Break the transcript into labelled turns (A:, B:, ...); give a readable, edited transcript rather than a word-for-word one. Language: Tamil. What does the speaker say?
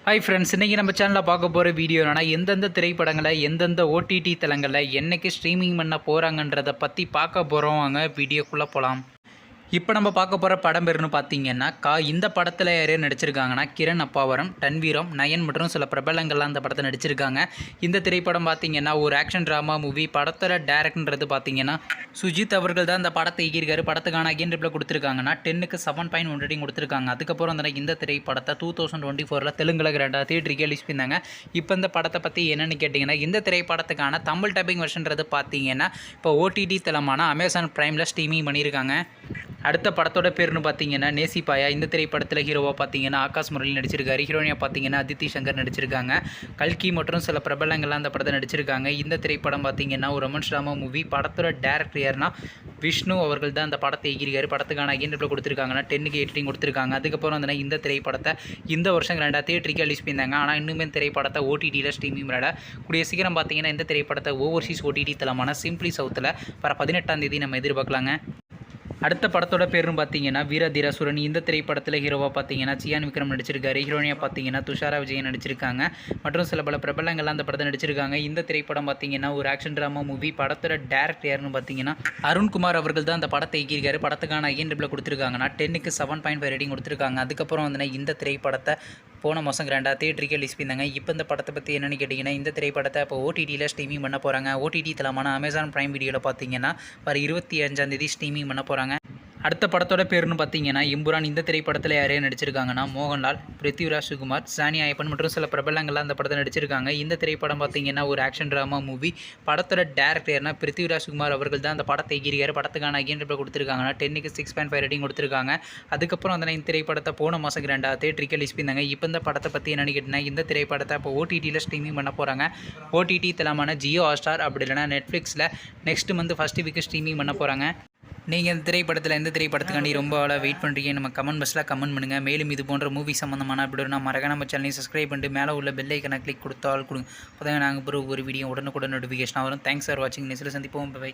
A: ஹாய் ஃப்ரெண்ட்ஸ், இன்றைக்கி நம்ம சேனலில் பார்க்க போகிற வீடியோ என்னன்னா, எந்தெந்த திரைப்படங்களை எந்தெந்த ஓடிடி தளங்களில் என்னைக்கு ஸ்ட்ரீமிங் பண்ண போகிறாங்கன்றதை பற்றி பார்க்க போகிறோம். வாங்க வீடியோக்குள்ளே போகலாம். இப்போ நம்ம பார்க்க போகிற படம் பேருன்னு பார்த்தீங்கன்னா இந்த படத்தில் யார் நடிச்சிருக்காங்கன்னா கிரண் அப்பாவரம், தன்வீரம், நயன் மற்றும் சில பிரபலங்கள்லாம் அந்த படத்தை நடிச்சிருக்காங்க. இந்த திரைப்படம் பார்த்தீங்கன்னா ஒரு ஆக்ஷன் ட்ராமா மூவி. படத்தில் டேரக்டர்ன்றது பார்த்தீங்கன்னா சுஜித் அவர்கள் தான் இந்த படத்தை இயக்கியிருக்காரு. படத்துக்கான அகேன் கொடுத்துருக்காங்கன்னா 10க்கு 7.1 ரேட்டிங் கொடுத்துருக்காங்க. அதுக்கப்புறம் அந்த இந்த திரைப்படத்தை 2024 தெலுங்குல கிராண்டாக தியேட்டருக்கு ரிலீஸ் பண்ணாங்க. இப்போ இந்த படத்தை பற்றி என்னென்னு கேட்டிங்கன்னா, இந்த திரைப்படத்துக்கான தமிழ் டப்பிங் வெர்ஷன்றது பார்த்தீங்கன்னா இப்போ ஓடிடி தளமான அமேசான் பிரைமில் ஸ்ட்ரீமிங் பண்ணியிருக்காங்க. அடுத்த படத்தோட பேர்னு பார்த்தீங்கன்னா நேசிப்பாயா. இந்த திரைப்படத்தில் ஹீரோவாக பார்த்தீங்கன்னா ஆகாஷ் முரளி நடிச்சிருக்காரு. ஹீரோயினாக பார்த்தீங்கன்னா அதித்தி சங்கர் நடிச்சிருக்காங்க. கல்கி மற்றும் சில பிரபலங்கள்லாம் அந்த படத்தை நடிச்சிருக்காங்க. இந்த திரைப்படம் பார்த்தீங்கன்னா ஒரு ரொமான்ஸ் ட்ராமா மூவி. படத்தோட டேரக்டர் யாருன்னா விஷ்ணு அவர்கள் தான் அந்த படத்தை இயக்கியிருக்காரு. படத்துக்கான அகேன் கொடுத்துருக்காங்கன்னா 10க்கு 8 கொடுத்துருக்காங்க. அதுக்கப்புறம் வந்து இந்த திரைப்படத்தை இந்த வருஷம் தியேட்டருக்கு ரிலீஸ் பண்ணியிருந்தாங்க. ஆனால் இன்னுமே திரைப்படத்தை ஓடிடியில் ஸ்ட்ரீமிங் பண்ணல. கூடிய சீக்கிரம் பார்த்தீங்கன்னா இந்த திரைப்படத்தை ஓவர்சீஸ் ஓடிடி தளமான சிம்பிளி சவுத்தில் வர 18ஆம் தேதி நம்ம எதிர்பார்க்கலாங்க. அடுத்த படத்தோட பேரும் பார்த்தீங்கன்னா வீரதீரசுரன். இந்த திரைப்படத்தில் ஹீரோவாக பார்த்தீங்கன்னா சியான் விக்ரம் நடிச்சிருக்காரு. ஹீரோனியாக பார்த்தீங்கன்னா துஷாரா விஜயன் நடிச்சிருக்காங்க. மற்றும் சில பல பிரபலங்கள்லாம் அந்த படத்தை நடிச்சிருக்காங்க. இந்த திரைப்படம் பார்த்தீங்கன்னா ஒரு ஆக்ஷன் ட்ராமா மூவி. படத்தோட டேரக்டர் யாருன்னு பார்த்தீங்கன்னா அருண்குமார் அவர்கள் தான் அந்த படத்தை இயக்கியிருக்காரு. படத்துக்கான அகேன் கொடுத்துருக்காங்கன்னா 10க்கு 7.5 ரேட்டிங் கொடுத்துருக்காங்க. அதுக்கப்புறம் வந்து இந்த திரைப்படத்தை போன மாதம் கிராண்டாக தியேட்டருக்கு ரிலீஸ் பண்ணியிருந்தாங்க. இப்போ இந்த படத்தை பற்றி என்னென்னு கேட்டிங்கன்னா, இந்த திரைப்படத்தை இப்போ ஓடிடியில் ஸ்ட்ரீமிங் பண்ண போகிறாங்க. ஓடிடி தளமான அமேசான் பிரைம் வீடியோவில் பார்த்தீங்கன்னா வர 25ஆம் தேதி ஸ்ட்ரீமிங் பண்ண போகிறாங்க. அடுத்த படத்தோட பேருன்னு பார்த்தீங்கன்னா எம்புரான். இந்த திரைப்படத்தில் யாரையும் நடிச்சிருக்காங்கன்னா மோகன்லால், பிருத்திவிராஜ் சுகுமார், சானியா ஐயப்பன் மற்றும் சில பிரபலங்கள்லாம் அந்த படத்தை நடிச்சிருக்காங்க. இந்த திரைப்படம் பார்த்தீங்கன்னா ஒரு ஆக்ஷன் ட்ராமா மூவி. படத்தோட டேரக்டர் யாருன்னா பிருத்திவிராஜ் சுகுமார் அவர்கள் தான் அந்த படத்தை இயக்கியிருக்காரு. படத்துக்கான அகேன் கொடுத்துருக்காங்கன்னா 10க்கு 6.5 ரேட்டிங் கொடுத்துருக்காங்க. அதுக்கப்புறம் அந்த இந்த திரைப்படத்தை போன மாதம் கிராண்டாக தியேட்டருக்கு ரிலீஸ் பண்ணாங்க. இப்போ இந்த படத்தை பற்றி என்னென்னு கேட்டிங்கன்னா, இந்த திரைப்படத்தை இப்போ ஓடிடியில் ஸ்ட்ரீமிங் பண்ண போகிறாங்க. ஓடிடி தளமான ஜியோ ஹாட்ஸ்டார் அப்படி இல்லைனா நெட்ஃப்ளிக்ஸில் next month first week streaming பண்ண போகிறாங்க. நீங்கள் இந்த திரைப்படத்தில் எந்த திரைப்படத்துக்காண்டி ரொம்ப வெயிட் பண்ணுறீங்க நம்ம கமெண்ட் பாக்ஸில் கமெண்ட் பண்ணுங்கள். மேலும் இது போன்ற மூவி சம்மந்தமான அப்படி நான் மறக்காம நம்ம சேனலையும் சப்ஸ்கிரைப் பண்ணிட்டு மேலே உள்ள பெல் ஐக்கனை கிளிக் கொடுத்தால் கொடுங்க. அப்போ தான் நாங்கள் ஒரு வீடியோ உடனுக்குடன் நோட்டிஃபிகேஷன் வரும். தேங்க்ஸ் ஃபார் வாட்சிங். நெக்ஸ்ட்டில் சந்திப்போம். பை.